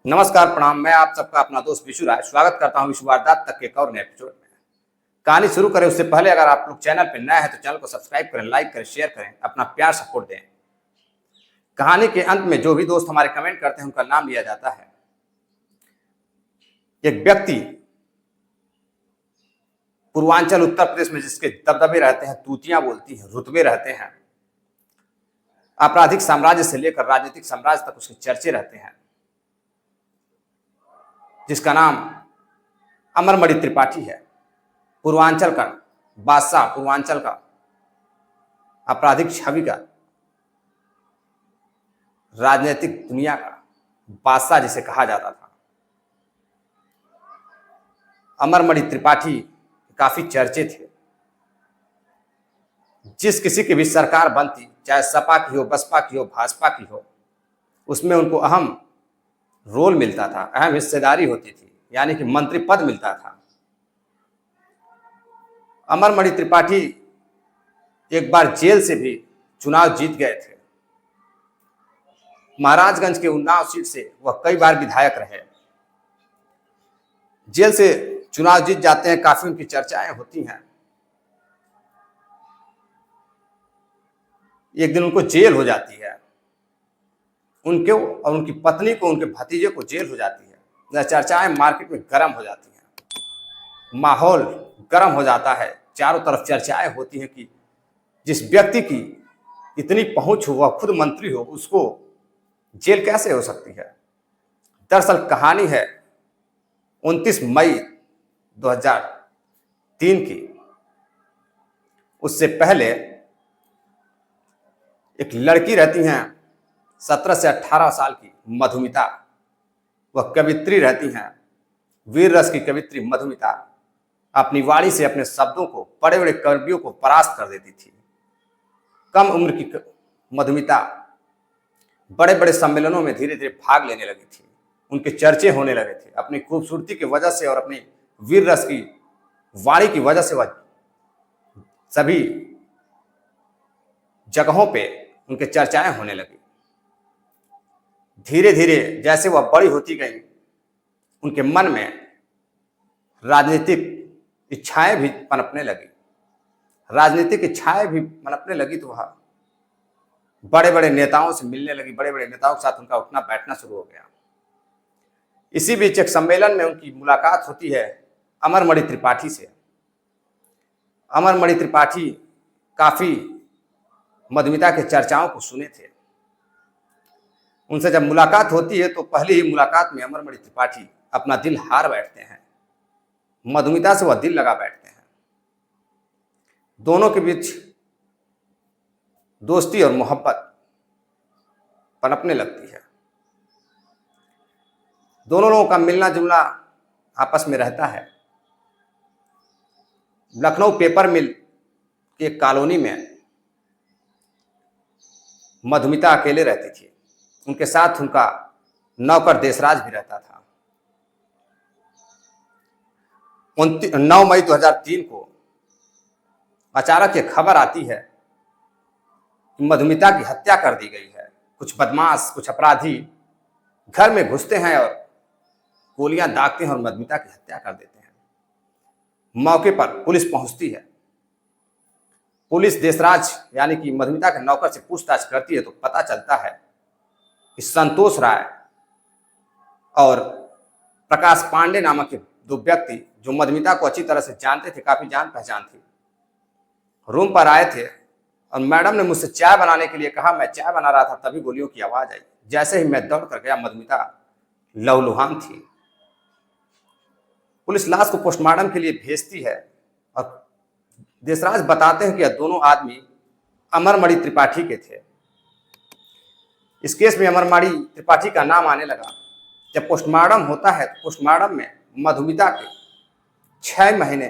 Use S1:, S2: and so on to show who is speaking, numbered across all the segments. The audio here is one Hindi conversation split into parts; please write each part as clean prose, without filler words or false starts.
S1: नमस्कार, प्रणाम। मैं आप सबका अपना दोस्त विशु राय स्वागत करता हूं विश्व वारदात तक के एक और नए एपिसोड में। कहानी शुरू करें उससे पहले अगर आप लोग चैनल पर नए हैं तो चैनल को सब्सक्राइब करें, लाइक करें, शेयर करें, अपना प्यार सपोर्ट दें। कहानी के अंत में जो भी दोस्त हमारे कमेंट करते हैं उनका नाम लिया जाता है। एक व्यक्ति पूर्वांचल उत्तर प्रदेश में जिसके दबदबे रहते हैं, तूतियां बोलती हैं, रुतबे रहते हैं, आपराधिक साम्राज्य से लेकर राजनीतिक साम्राज्य तक उसके चर्चे रहते हैं, जिसका नाम अमरमणि त्रिपाठी है। पूर्वांचल का बादशाह, पूर्वांचल का आपराधिक छवि का, राजनीतिक दुनिया का बादशाह जिसे कहा जाता था। अमरमणि त्रिपाठी काफी चर्चे थे। जिस किसी की भी सरकार बनती, चाहे सपा की हो, बसपा की हो, भाजपा की हो, उसमें उनको अहम रोल मिलता था, अहम हिस्सेदारी होती थी, यानी कि मंत्री पद मिलता था। अमरमणि त्रिपाठी एक बार जेल से भी चुनाव जीत गए थे। महाराजगंज के उन्नाव सीट से वह कई बार विधायक रहे। जेल से चुनाव जीत जाते हैं, काफी उनकी चर्चाएं होती हैं। एक दिन उनको जेल हो जाती है, उनके और उनकी पत्नी को, उनके भतीजे को जेल हो जाती है। चर्चाएं मार्केट में गर्म हो जाती हैं, माहौल गर्म हो जाता है, चारों तरफ चर्चाएं होती हैं कि जिस व्यक्ति की इतनी पहुंच हो, वह खुद मंत्री हो, उसको जेल कैसे हो सकती है। दरअसल कहानी है 29 मई 2003 की। उससे पहले एक लड़की रहती हैं 17 से 18 साल की, मधुमिता। वह कवित्री रहती हैं, वीर रस की कवित्री मधुमिता। अपनी वाणी से अपने शब्दों को बड़े बड़े कवियों को परास्त कर देती थी। कम उम्र की मधुमिता बड़े बड़े सम्मेलनों में धीरे धीरे भाग लेने लगी थी। उनके चर्चे होने लगे थे। अपनी खूबसूरती की वजह से और अपनी वीर रस की वाणी की वजह से वह सभी जगहों पे उनके चर्चाएं होने लगी। धीरे धीरे जैसे वह बड़ी होती गई, उनके मन में राजनीतिक इच्छाएं भी पनपने लगी। राजनीतिक इच्छाएं भी पनपने लगी तो वह बड़े बड़े नेताओं से मिलने लगी। बड़े बड़े नेताओं के साथ उनका उठना बैठना शुरू हो गया। इसी बीच एक सम्मेलन में उनकी मुलाकात होती है अमरमणि त्रिपाठी से। अमरमणि त्रिपाठी काफी मधुमिता के चर्चाओं को सुने थे। उनसे जब मुलाकात होती है तो पहली ही मुलाकात में अमरमणि त्रिपाठी अपना दिल हार बैठते हैं। मधुमिता से वह दिल लगा बैठते हैं। दोनों के बीच दोस्ती और मोहब्बत पनपने लगती है। दोनों लोगों का मिलना जुलना आपस में रहता है। लखनऊ पेपर मिल की एक कॉलोनी में मधुमिता अकेले रहती थी। उनके साथ उनका नौकर देशराज भी रहता था। 9 मई 2003 को अचानक ये खबर आती है कि मधुमिता की हत्या कर दी गई है। कुछ बदमाश, कुछ अपराधी घर में घुसते हैं और गोलियां दागते हैं और मधुमिता की हत्या कर देते हैं। मौके पर पुलिस पहुंचती है। पुलिस देशराज यानी कि मधुमिता के नौकर से पूछताछ करती है तो पता चलता है कि संतोष राय और प्रकाश पांडे नामक के दो व्यक्ति जो मधुमिता को अच्छी तरह से जानते थे, काफी जान पहचान थी, रूम पर आए थे और मैडम ने मुझसे चाय बनाने के लिए कहा। मैं चाय बना रहा था, तभी गोलियों की आवाज आई। जैसे ही मैं दौड़ कर गया, मधुमिता लहूलुहान थी। पुलिस लाश को पोस्टमार्टम के लिए भेजती है और देशराज बताते हैं कि यह दोनों आदमी अमरमणि त्रिपाठी के थे। इस केस में अमरमणि त्रिपाठी का नाम आने लगा। जब पोस्टमार्टम होता है तो पोस्टमार्टम में मधुमिता के 6 महीने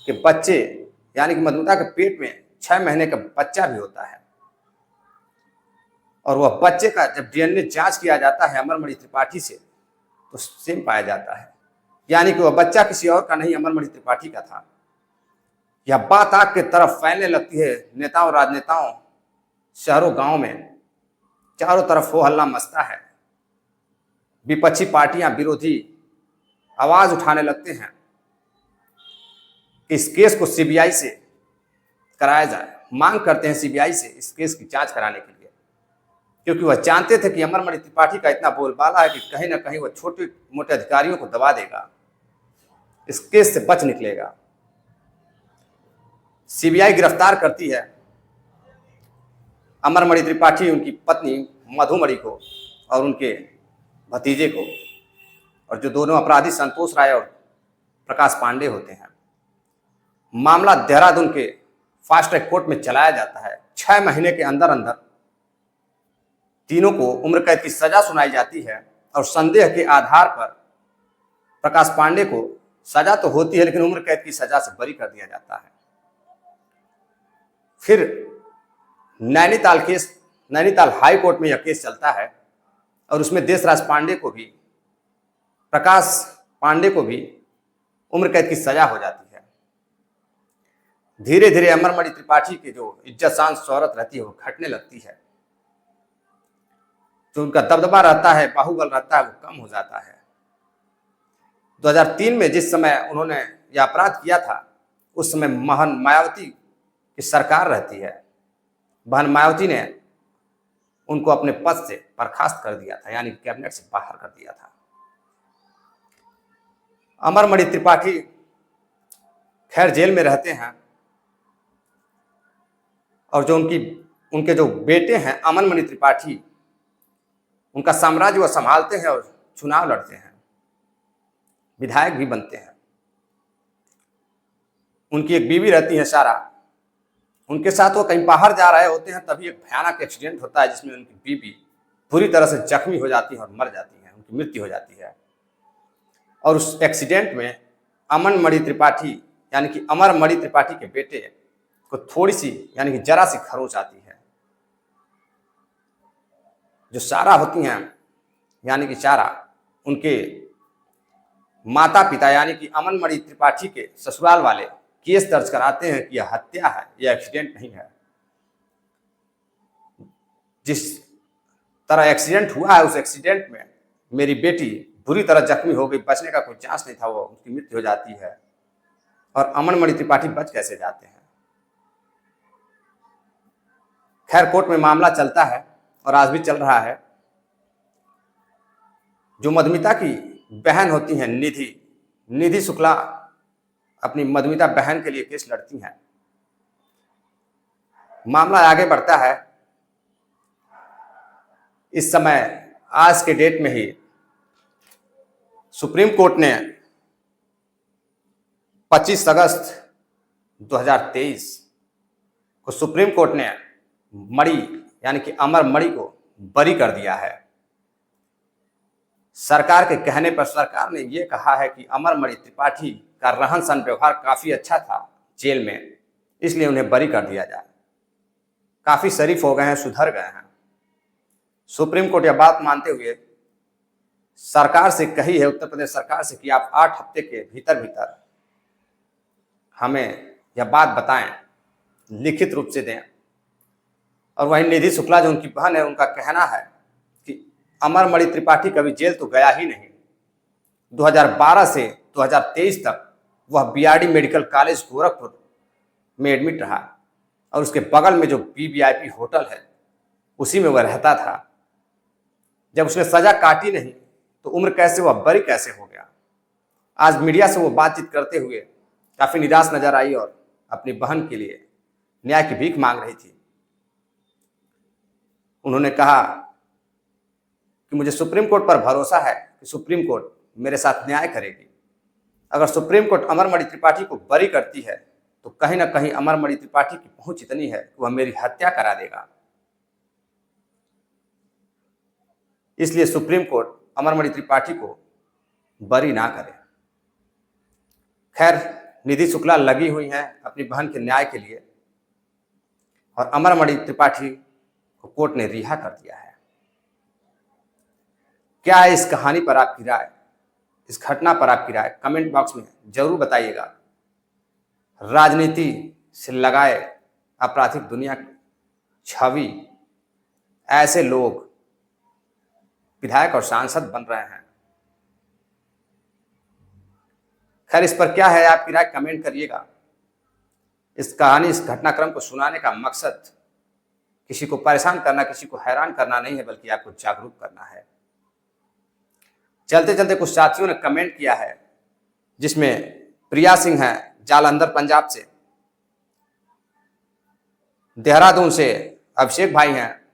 S1: के बच्चे, यानी कि मधुमिता के पेट में 6 महीने का बच्चा भी होता है। और वह बच्चे का जब डीएनए जांच किया जाता है अमरमणि त्रिपाठी से तो सेम पाया जाता है, यानी कि वह बच्चा किसी और का नहीं, अमरमणि त्रिपाठी का था। यह बात आग के तरफ फैलने लगती है। नेताओं, राजनेताओं, शहरों, गांव में चारों तरफ हो हल्ला मचता है। विपक्षी पार्टियां, विरोधी आवाज उठाने लगते हैं कि इस केस को सीबीआई से कराया जाए, मांग करते हैं सीबीआई से इस केस की जांच कराने के लिए, क्योंकि वह जानते थे कि अमरमणि त्रिपाठी का इतना बोलबाला है कि कहीं ना कहीं वह छोटे मोटे अधिकारियों को दबा देगा, इस केस से बच निकलेगा। सीबीआई गिरफ्तार करती है अमरमणि त्रिपाठी, उनकी पत्नी मधुमणि को और उनके भतीजे को, और जो दोनों अपराधी संतोष राय और प्रकाश पांडे होते हैं। मामला देहरादून के फास्ट ट्रैक कोर्ट में चलाया जाता है। 6 महीने के अंदर अंदर तीनों को उम्र कैद की सजा सुनाई जाती है और संदेह के आधार पर प्रकाश पांडे को सजा तो होती है लेकिन उम्र कैद की सजा से बरी कर दिया जाता है। फिर नैनीताल हाई कोर्ट में यह केस चलता है और उसमें देशराज पांडे को भी, प्रकाश पांडे को भी उम्र कैद की सजा हो जाती है। धीरे धीरे अमरमणि त्रिपाठी की जो इज्जत शान शोहरत रहती है वो घटने लगती है, जो उनका दबदबा रहता है, बाहुबल रहता है, वो कम हो जाता है। 2003 में जिस समय उन्होंने यह अपराध किया था, उस समय बहन मायावती की सरकार रहती है। बहन मायावती ने उनको अपने पद से बर्खास्त कर दिया था, यानी कैबिनेट से बाहर कर दिया था। अमरमणि त्रिपाठी खैर जेल में रहते हैं और जो उनके जो बेटे हैं अमनमणि त्रिपाठी, उनका साम्राज्य वह संभालते हैं और चुनाव लड़ते हैं, विधायक भी बनते हैं। उनकी एक बीवी रहती है सारा, उनके साथ वो कहीं बाहर जा रहे होते हैं, तभी एक भयानक एक्सीडेंट होता है जिसमें उनकी बीवी पूरी तरह से जख्मी हो जाती है और मर जाती है, उनकी मृत्यु हो जाती है। और उस एक्सीडेंट में अमनमणि त्रिपाठी यानी कि अमरमणि त्रिपाठी के बेटे को थोड़ी सी यानी कि जरा सी खरोंच आती है। जो सारा होती हैं यानी कि सारा, उनके माता पिता यानी कि अमनमणि त्रिपाठी के ससुराल वाले केस दर्ज कराते हैं कि यह हत्या है, यह एक्सीडेंट नहीं है। जिस तरह एक्सीडेंट हुआ है उस एक्सीडेंट में मेरी बेटी बुरी तरह जख्मी हो गई, बचने का कोई चांस नहीं था, वो उसकी मृत्यु हो जाती है। और अमनमणि त्रिपाठी बच कैसे जाते हैं? खैर कोर्ट में मामला चलता है और आज भी चल रहा है। जो मधुमिता की बहन होती हैं निधि शुक्ला, अपनी मधुमिता बहन के लिए केस लड़ती हैं। मामला आगे बढ़ता है। इस समय आज के डेट में ही सुप्रीम कोर्ट ने 25 अगस्त 2023 को सुप्रीम कोर्ट ने मणि यानी कि अमरमणि को बरी कर दिया है। सरकार के कहने पर सरकार ने यह कहा है कि अमरमणि त्रिपाठी का रहन सहन व्यवहार काफी अच्छा था जेल में, इसलिए उन्हें बरी कर दिया जाए। काफी शरीफ हो गए हैं, सुधर गए हैं। सुप्रीम कोर्ट यह बात मानते हुए सरकार से कही है, उत्तर प्रदेश सरकार से, कि आप 8 हफ्ते के भीतर भीतर हमें यह बात बताएं, लिखित रूप से दें। और वहीं निधि शुक्ला जो उनकी बहन है, उनका कहना है कि अमरमणि त्रिपाठी कभी जेल तो गया ही नहीं। 2012 से 2023 तक वह बीआरडी मेडिकल कॉलेज गोरखपुर में एडमिट रहा और उसके बगल में जो वीवीआईपी होटल है उसी में वह रहता था। जब उसने सजा काटी नहीं तो उम्र कैसे हुआ, बरी कैसे हो गया? आज मीडिया से वो बातचीत करते हुए काफी निराश नजर आई और अपनी बहन के लिए न्याय की भीख मांग रही थी। उन्होंने कहा कि मुझे सुप्रीम कोर्ट पर भरोसा है कि सुप्रीम कोर्ट मेरे साथ न्याय करेगी। अगर सुप्रीम कोर्ट अमरमणि त्रिपाठी को बरी करती है तो कहीं ना कहीं अमरमणि त्रिपाठी की पहुंच इतनी है कि वह मेरी हत्या करा देगा। इसलिए सुप्रीम कोर्ट अमरमणि त्रिपाठी को बरी ना करे। खैर निधि शुक्ला लगी हुई हैं अपनी बहन के न्याय के लिए और अमरमणि त्रिपाठी को कोर्ट ने रिहा कर दिया है। क्या है इस कहानी पर आपकी राय, इस घटना पर आपकी राय कमेंट बॉक्स में जरूर बताइएगा। राजनीति से लगाए आपराधिक दुनिया की छवि, ऐसे लोग विधायक और सांसद बन रहे हैं। खैर, इस पर क्या है आपकी राय, कमेंट करिएगा। इस कहानी, इस घटनाक्रम को सुनाने का मकसद किसी को परेशान करना, किसी को हैरान करना नहीं है, बल्कि आपको जागरूक करना है। चलते चलते कुछ साथियों ने कमेंट किया है, जिसमें प्रिया सिंह है जालंधर पंजाब से, देहरादून से अभिषेक भाई हैं,